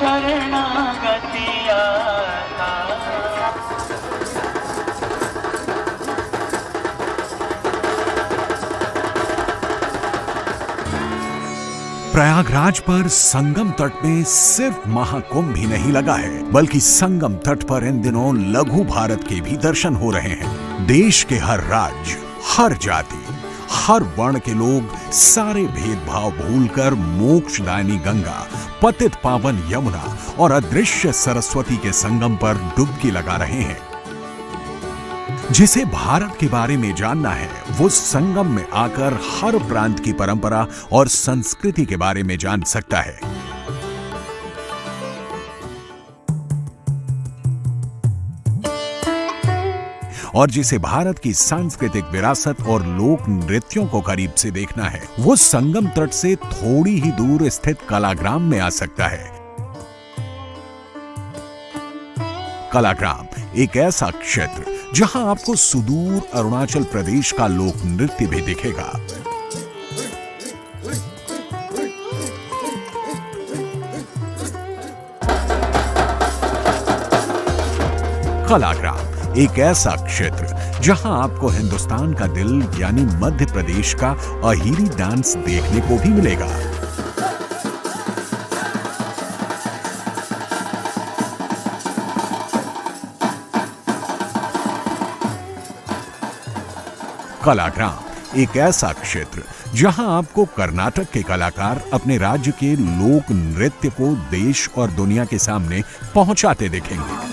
शरणागति आता। प्रयागराज पर संगम तट में सिर्फ महाकुंभ ही नहीं लगा है, बल्कि संगम तट पर इन दिनों लघु भारत के भी दर्शन हो रहे हैं। देश के हर राज्य, हर जाति, हर वर्ण के लोग सारे भेदभाव भूलकर मोक्षदायिनी गंगा, पतित पावन यमुना और अदृश्य सरस्वती के संगम पर डुबकी लगा रहे हैं। जिसे भारत के बारे में जानना है, वो संगम में आकर हर प्रांत की परंपरा और संस्कृति के बारे में जान सकता है। और जिसे भारत की सांस्कृतिक विरासत और लोक नृत्यों को करीब से देखना है, वो संगम तट से थोड़ी ही दूर स्थित कलाग्राम में आ सकता है। कलाग्राम एक ऐसा क्षेत्र जहां आपको सुदूर अरुणाचल प्रदेश का लोक नृत्य भी दिखेगा। कलाग्राम एक ऐसा क्षेत्र जहां आपको हिंदुस्तान का दिल यानी मध्य प्रदेश का अहिरी डांस देखने को भी मिलेगा। कलाग्राम एक ऐसा क्षेत्र जहां आपको कर्नाटक के कलाकार अपने राज्य के लोक नृत्य को देश और दुनिया के सामने पहुंचाते दिखेंगे।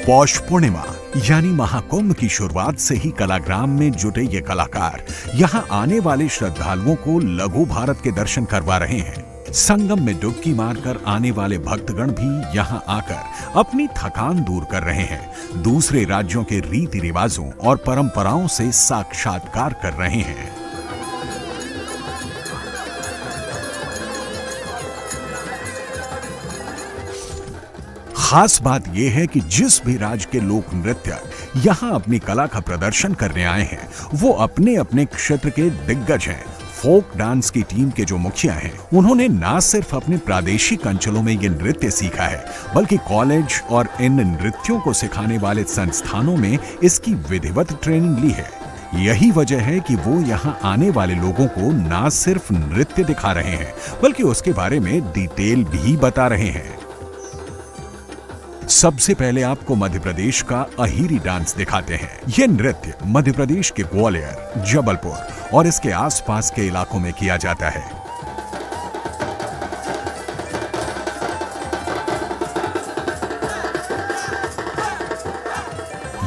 पौष पूर्णिमा यानी महाकुंभ की शुरुआत से ही कलाग्राम में जुटे ये कलाकार यहां आने वाले श्रद्धालुओं को लघु भारत के दर्शन करवा रहे हैं। संगम में डुबकी मारकर आने वाले भक्तगण भी यहां आकर अपनी थकान दूर कर रहे हैं, दूसरे राज्यों के रीति रिवाजों और परंपराओं से साक्षात्कार कर रहे हैं। खास बात यह है कि जिस भी राज्य के लोक नृत्य यहां अपनी कला का प्रदर्शन करने आए हैं, वो अपने अपने क्षेत्र के दिग्गज हैं। फोक डांस की टीम के जो मुखिया हैं, उन्होंने न सिर्फ अपने प्रादेशिक अंचलों में ये नृत्य सीखा है, बल्कि कॉलेज और इन नृत्यों को सिखाने वाले संस्थानों में इसकी विधिवत ट्रेनिंग ली है। यही वजह है कि वो यहाँ आने वाले लोगों को न सिर्फ नृत्य दिखा रहे हैं, बल्कि उसके बारे में डिटेल भी बता रहे हैं। सबसे पहले आपको मध्य प्रदेश का अहिरी डांस दिखाते हैं। ये नृत्य मध्य प्रदेश के ग्वालियर, जबलपुर और इसके आसपास के इलाकों में किया जाता है।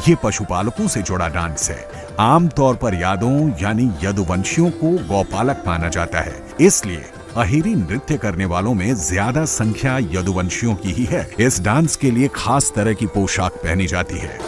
ये पशुपालकों से जुड़ा डांस है। आमतौर पर यादों यानी यदुवंशियों को गौपालक माना जाता है, इसलिए अहिरी नृत्य करने वालों में ज्यादा संख्या यदुवंशियों की ही है। इस डांस के लिए खास तरह की पोशाक पहनी जाती है।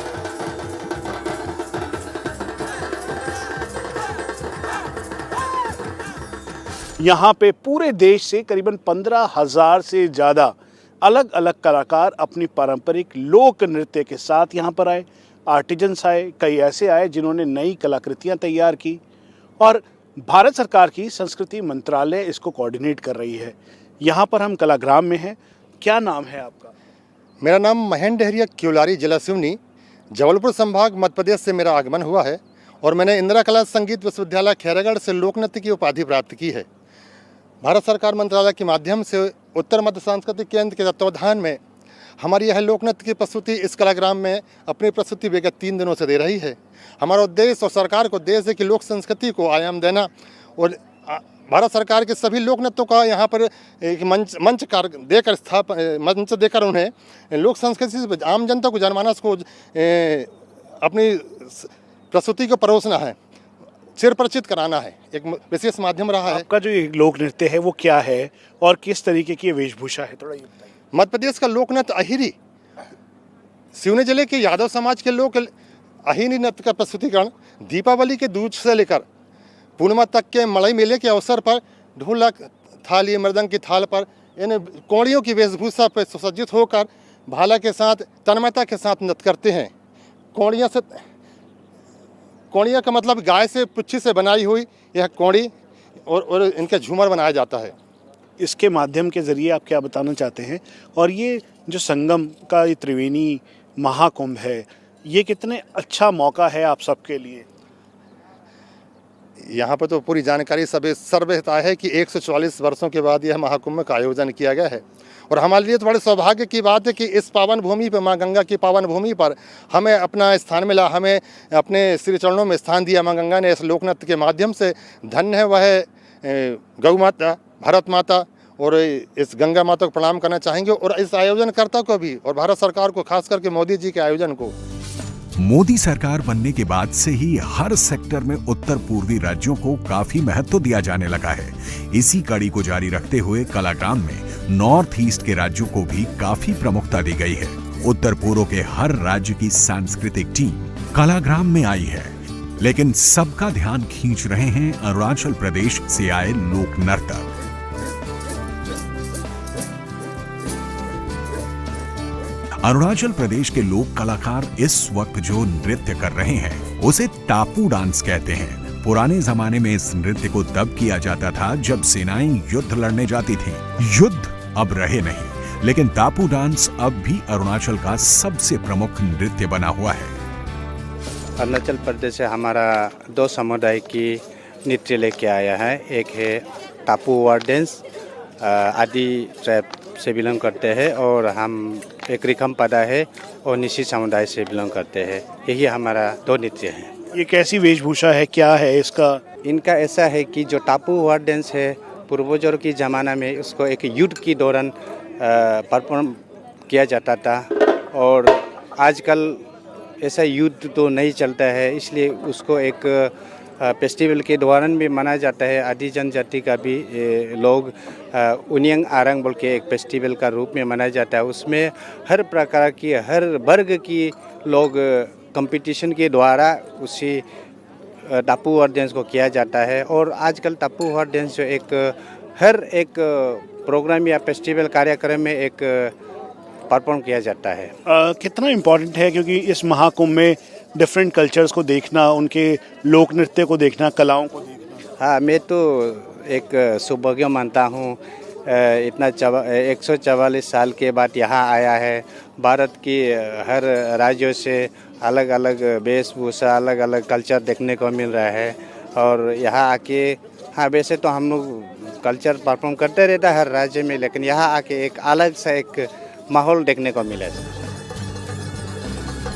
यहाँ पे पूरे देश से करीबन 15,000 से ज़्यादा अलग अलग कलाकार अपनी पारंपरिक लोक नृत्य के साथ यहाँ पर आए। आर्टिजन्स आए, कई ऐसे आए जिन्होंने नई कलाकृतियाँ तैयार की और भारत सरकार की संस्कृति मंत्रालय इसको कोऑर्डिनेट कर रही है। यहाँ पर हम कलाग्राम में हैं। क्या नाम है आपका? मेरा नाम महेंद्र डहरिया क्योलारी, जिला सिवनी, जबलपुर संभाग, मध्य प्रदेश से मेरा आगमन हुआ है और मैंने इंदिरा कला संगीत विश्वविद्यालय खैरागढ़ से लोक नृत्य की उपाधि प्राप्त की है। भारत सरकार मंत्रालय के माध्यम से उत्तर मध्य सांस्कृतिक केंद्र के तत्वावधान में हमारी यह लोक नृत्य की प्रस्तुति इस कलाग्राम में अपनी प्रस्तुति विगत 3 दिनों से दे रही है। हमारा उद्देश्य और सरकार को उद्देश्य है कि लोक संस्कृति को आयाम देना और भारत सरकार के सभी लोक नृत्यों का यहाँ पर एक मंच देकर उन्हें लोक संस्कृति से आम जनता को, जनमानस को अपनी प्रस्तुति को परोसना है, चिर परिचित कराना है। एक विशेष माध्यम रहा है। आपका जो ये लोक नृत्य है वो क्या है और किस तरीके की वेशभूषा है, थोड़ा ये बताइए। मध्य प्रदेश का लोक नृत्य अहिरी, सिवनी जिले के यादव समाज के लोग अहिरी नृत्य का प्रस्तुतिकरण दीपावली के दूज से लेकर पूर्णिमा तक के मड़ई मेले के अवसर पर ढोलक, थाली, मृदंग की थाल पर इन कौड़ियों की वेशभूषा पर सुसज्जित होकर भाला के साथ तन्मयता के साथ नृत्य करते हैं। कौड़ियाँ से कोड़िया का मतलब गाय से पुच्छी से बनाई हुई यह कोड़ी और इनके झूमर बनाया जाता है। इसके माध्यम के ज़रिए आप क्या बताना चाहते हैं? और ये जो संगम का ये त्रिवेणी महाकुंभ है, ये कितने अच्छा मौका है आप सबके लिए? यहाँ पर तो पूरी जानकारी सर्वहिता है कि 144 वर्षों के बाद यह महाकुंभ का आयोजन किया गया है और हमारे लिए तो बड़े सौभाग्य की बात है कि इस पावन भूमि पर, माँ गंगा की पावन भूमि पर हमें अपना स्थान मिला, हमें अपने श्री चरणों में स्थान दिया माँ गंगा ने इस लोकनृत्य के माध्यम से। धन्य है वह गौ माता, भारत माता, और इस गंगा माता को प्रणाम करना चाहेंगे और इस आयोजनकर्ता को भी और भारत सरकार को, खास करके मोदी जी के आयोजन को। मोदी सरकार बनने के बाद से ही हर सेक्टर में उत्तर पूर्वी राज्यों को काफी महत्व दिया जाने लगा है। इसी कड़ी को जारी रखते हुए कलाग्राम में नॉर्थ ईस्ट के राज्यों को भी काफी प्रमुखता दी गई है। उत्तर पूर्व के हर राज्य की सांस्कृतिक टीम कलाग्राम में आई है, लेकिन सबका ध्यान खींच रहे हैं अरुणाचल प्रदेश से आए लोक नर्तक। अरुणाचल प्रदेश के लोक कलाकार इस वक्त जो नृत्य कर रहे हैं उसे टापू डांस कहते हैं। पुराने जमाने में इस नृत्य को तब किया जाता था जब सेनाएं युद्ध लड़ने जाती थीं। युद्ध अब रहे नहीं, लेकिन टापू डांस अब भी अरुणाचल का सबसे प्रमुख नृत्य बना हुआ है। अरुणाचल प्रदेश से हमारा 2 समुदाय की नृत्य लेके आया है। एक है टापू वार डांस, आदि ट्राइब से बिलोंग करते हैं, और हम एक रिखम पदा है और निशी समुदाय से बिलोंग करते हैं। यही हमारा 2 नृत्य हैं। ये कैसी वेशभूषा है, क्या है इसका? इनका ऐसा है कि जो टापू वार डांस है, पूर्वजों की ज़माना में उसको एक युद्ध के दौरान परफॉर्म किया जाता था, और आजकल ऐसा युद्ध तो नहीं चलता है, इसलिए उसको एक फेस्टिवल के दौरान भी मनाया जाता है। आदि जनजाति का भी लोग उनियंग आरंग बोल के एक फेस्टिवल का रूप में मनाया जाता है। उसमें हर प्रकार की, हर वर्ग की लोग कंपटीशन के द्वारा उसी टापू वार डांस को किया जाता है। और आजकल टापू वार डांस जो हर एक प्रोग्राम या फेस्टिवल कार्यक्रम में एक परफॉर्म किया जाता है। कितना इम्पोर्टेंट है, क्योंकि इस महाकुंभ में डिफरेंट कल्चर्स को देखना, उनके लोक नृत्य को देखना, कलाओं को देखना। हाँ, मैं तो एक सौभाग्य मानता हूँ। इतना 144 साल के बाद यहाँ आया है। भारत की हर राज्यों से अलग अलग वेशभूषा, अलग अलग कल्चर देखने को मिल रहा है, और यहाँ आके, हाँ वैसे तो हम लोग कल्चर परफॉर्म करते रहता है हर राज्य में, लेकिन यहाँ आके एक अलग सा एक माहौल देखने को मिला।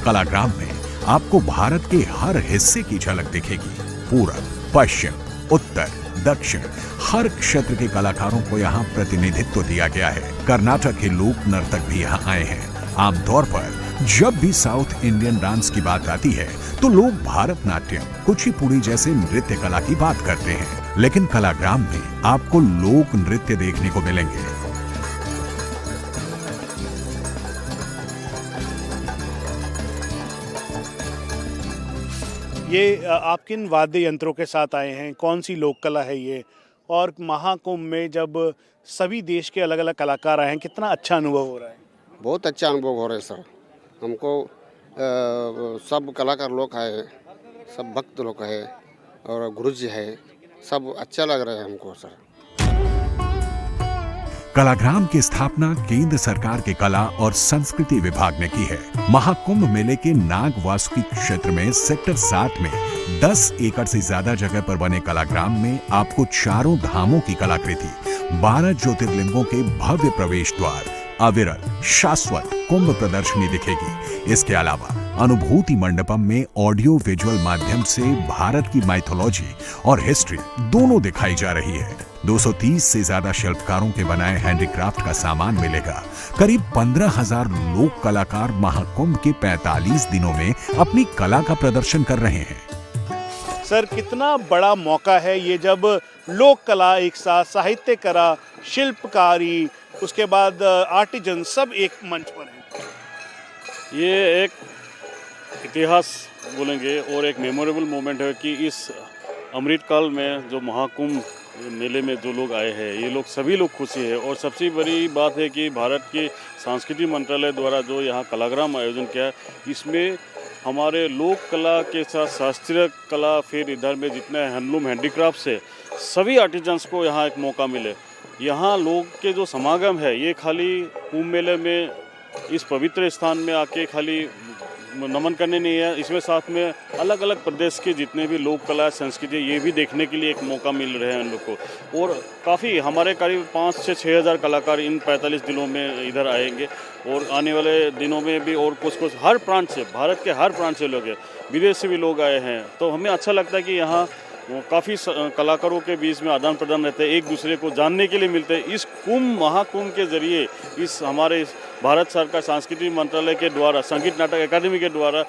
कलाग्राम में आपको भारत के हर हिस्से की झलक दिखेगी। पूरब, पश्चिम, उत्तर, दक्षिण, हर क्षेत्र के कलाकारों को यहाँ प्रतिनिधित्व दिया गया है। कर्नाटक के लोक नर्तक भी यहाँ आए हैं। आमतौर पर जब भी साउथ इंडियन डांस की बात आती है तो लोग भारतनाट्यम, कुचिपुड़ी जैसे नृत्य कला की बात करते हैं, लेकिन कलाग्राम में आपको लोक नृत्य देखने को मिलेंगे। ये आप किन वाद्य यंत्रों के साथ आए हैं? कौन सी लोक कला है ये? और महाकुंभ में जब सभी देश के अलग अलग कलाकार आए हैं, कितना अच्छा अनुभव हो रहा है? बहुत अच्छा अनुभव हो रहा है सर। हमको सब कलाकार लोग आए, सब भक्त लोग है और गुरु जी है, सब अच्छा लग रहा है हमको सर। कलाग्राम की स्थापना केंद्र सरकार के कला और संस्कृति विभाग ने की है। महाकुंभ मेले के नाग वासुकी क्षेत्र में सेक्टर 7 में 10 एकड़ से ज्यादा जगह पर बने कलाग्राम में आपको चारों धामों की कलाकृति, 12 ज्योतिर्लिंगों के भव्य प्रवेश द्वार, अविरल शाश्वत कुंभ प्रदर्शनी दिखेगी। इसके अलावा अनुभूति मंडपम में ऑडियो विजुअल माध्यम से भारत की माइथोलॉजी और हिस्ट्री दोनों दिखाई जा रही है। 230 से ज्यादा शिल्पकारों के बनाए हैंडीक्राफ्ट का सामान मिलेगा। करीब 15,000 लोक कलाकार महाकुंभ के 45 दिनों में अपनी कला का प्रदर्शन कर रहे हैं। सर, कितना बड़ा मौका है ये जब लोक कला एक साथ, साहित्य कला, शिल्पकारी, उसके बाद आर्टिजन सब एक मंच पर है। ये एक इतिहास बोलेंगे और एक मेमोरेबल मोमेंट है कि इस अमृतकाल में जो महाकुंभ मेले में जो लोग आए हैं, ये लोग सभी लोग खुशी है। और सबसे बड़ी बात है कि भारत के सांस्कृतिक मंत्रालय द्वारा जो यहाँ कलाग्राम आयोजन किया, इसमें हमारे लोक कला के साथ शास्त्रीय कला, फिर इधर में जितने हैंडलूम हैंडीक्राफ्ट्स है, सभी आर्टिजन्स को यहाँ एक मौका मिले। यहाँ लोग के जो समागम है ये खाली कुंभ मेले में इस पवित्र स्थान में आके खाली नमन करने नहीं है, इसमें साथ में अलग अलग प्रदेश के जितने भी लोक कला संस्कृति ये भी देखने के लिए एक मौका मिल रहे हैं उन लोग को। और काफ़ी हमारे करीब 5 से 6 हज़ार कलाकार इन 45 दिनों में इधर आएंगे और आने वाले दिनों में भी और कुछ हर प्रांत से, भारत के हर प्रांत से लोग हैं, विदेश से भी लोग आए हैं। तो हमें अच्छा लगता है कि यहाँ काफ़ी कलाकारों के बीच में आदान प्रदान रहते हैं, एक दूसरे को जानने के लिए मिलते हैं। इस कुंभ महाकुंभ के जरिए इस हमारे भारत सरकार सांस्कृतिक मंत्रालय के द्वारा, संगीत नाटक अकादमी के द्वारा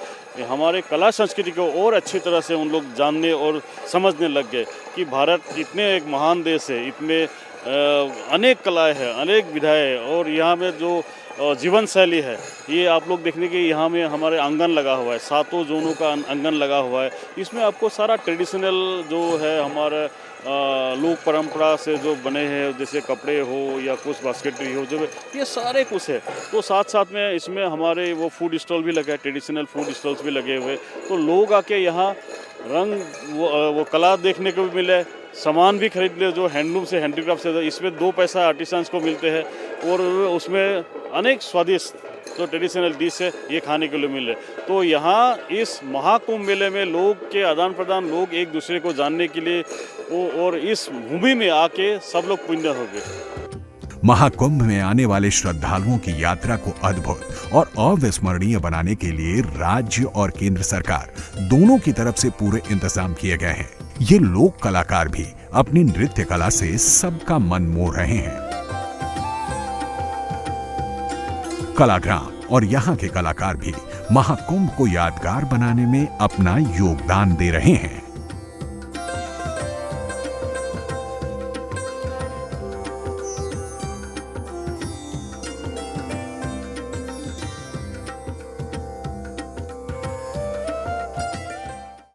हमारे कला संस्कृति को और अच्छी तरह से उन लोग जानने और समझने लग गए कि भारत इतने एक महान देश है, इसमें अनेक कलाएँ हैं, अनेक विधाएँ हैं और यहाँ में जो जीवन शैली है ये आप लोग देखने के यहाँ में हमारे आंगन लगा हुआ है, 7 जोनों का आंगन लगा हुआ है। इसमें आपको सारा ट्रेडिशनल जो है हमारा लोक परंपरा से जो बने हैं, जैसे कपड़े हो या कुछ बास्केटरी हो, जो ये सारे कुछ है। तो साथ साथ में इसमें हमारे वो फूड स्टॉल भी लगे हैं, ट्रेडिशनल फूड स्टॉल्स भी लगे हुए। तो लोग आके यहाँ रंग वो कला देखने को भी मिले, सामान भी खरीद ले जो हैंडलूम से हैंडीक्राफ्ट से, इसमें 2 पैसा आर्टिसंस को मिलते हैं और उसमें अनेक स्वादिष्ट जो ट्रेडिशनल डिश है ये खाने के लिए मिले। तो यहाँ इस महाकुंभ मेले में लोग के आदान प्रदान, लोग एक दूसरे को जानने के लिए और इस भूमि में आके सब लोग पुण्य हो गए। महाकुंभ में आने वाले श्रद्धालुओं की यात्रा को अद्भुत और अविस्मरणीय बनाने के लिए राज्य और केंद्र सरकार दोनों की तरफ से पूरे इंतजाम किए गए हैं। ये लोक कलाकार भी अपनी नृत्य कला से सबका मन मोह रहे हैं। कलाग्राम और यहाँ के कलाकार भी महाकुंभ को यादगार बनाने में अपना योगदान दे रहे हैं।